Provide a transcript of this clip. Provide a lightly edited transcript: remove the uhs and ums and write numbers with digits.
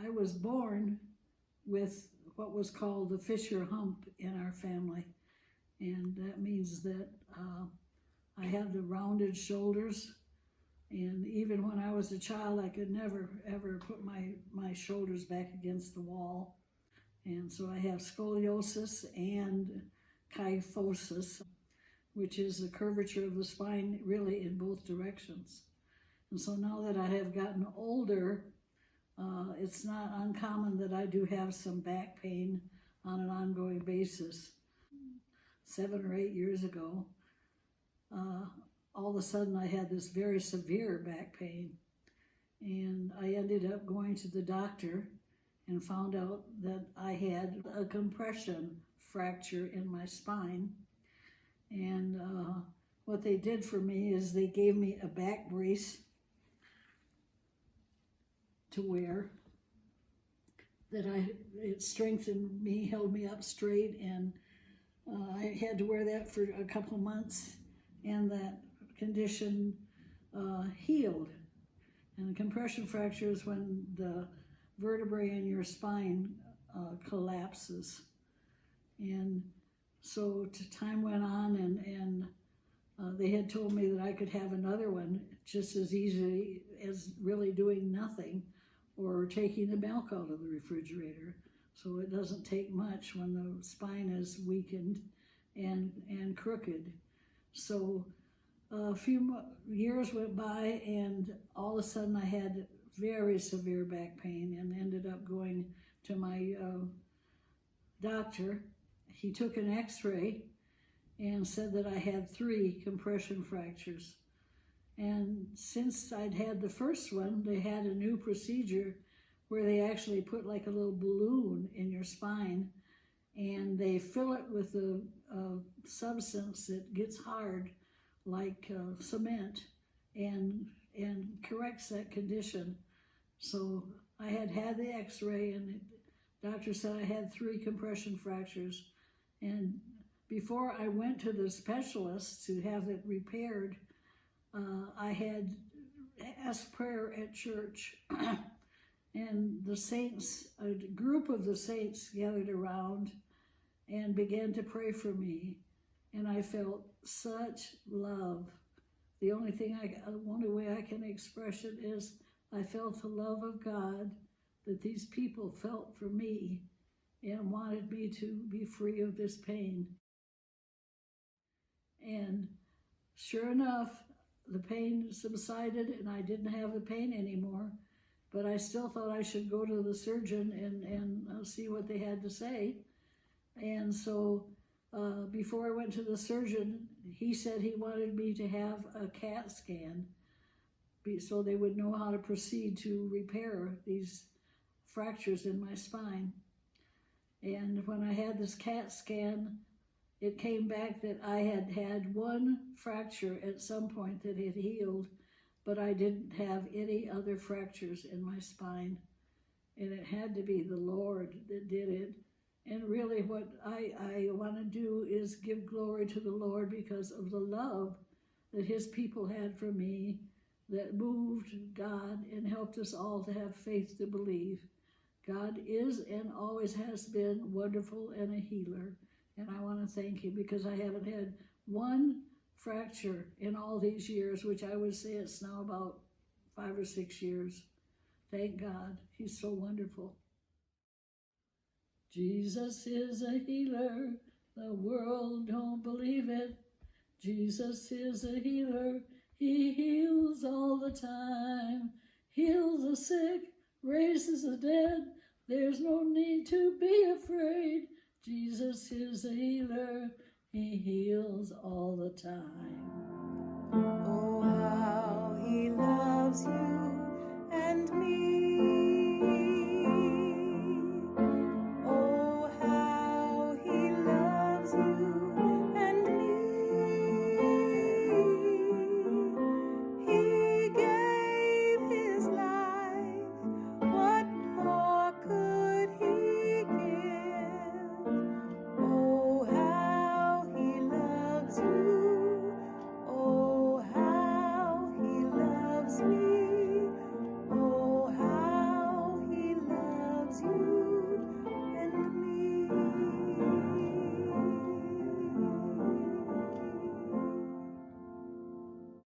I was born with what was called the Fisher hump in our family. And that means that I have the rounded shoulders. And even when I was a child, I could never, ever put my shoulders back against the wall. And so I have scoliosis and kyphosis, which is the curvature of the spine really in both directions. And so now that I have gotten older, it's not uncommon that I do have some back pain on an ongoing basis. 7 or 8 years ago, all of a sudden I had this very severe back pain. And I ended up going to the doctor and found out that I had a compression fracture in my spine. And what they did for me is they gave me a back brace to wear it strengthened me, held me up straight, and I had to wear that for a couple of months, and that condition healed. And a compression fracture is when the vertebrae in your spine collapses. And so time went on, and they had told me that I could have another one just as easily as really doing nothing or taking the milk out of the refrigerator. So it doesn't take much when the spine is weakened and crooked. So a few years went by, and all of a sudden I had very severe back pain and ended up going to my doctor. He took an x-ray and said that I had 3 compression fractures. And since I'd had the first one, they had a new procedure where they actually put like a little balloon in your spine, and they fill it with a substance that gets hard like cement and corrects that condition. So I had the x-ray, and the doctor said I had 3 compression fractures. And before I went to the specialist to have it repaired, I had asked prayer at church. And the saints, a group of the saints gathered around and began to pray for me. And I felt such love. The only way I can express it is I felt the love of God that these people felt for me and wanted me to be free of this pain. And sure enough, the pain subsided and I didn't have the pain anymore, but I still thought I should go to the surgeon and see what they had to say. And so before I went to the surgeon, he said he wanted me to have a CAT scan so they would know how to proceed to repair these fractures in my spine. And when I had this CAT scan, it came back that I had had 1 fracture at some point that had healed, but I didn't have any other fractures in my spine. And it had to be the Lord that did it. And really what I want to do is give glory to the Lord because of the love that his people had for me that moved God and helped us all to have faith to believe. God is and always has been wonderful and a healer. And I want to thank him because I haven't had 1 fracture in all these years, which I would say it's now about 5 or 6 years. Thank God. He's so wonderful. Jesus is a healer. The world don't believe it. Jesus is a healer. He heals all the time. Heals the sick, raises the dead. There's no need to be afraid. Jesus is a healer. He heals all the time. Oh, how he loves you and me.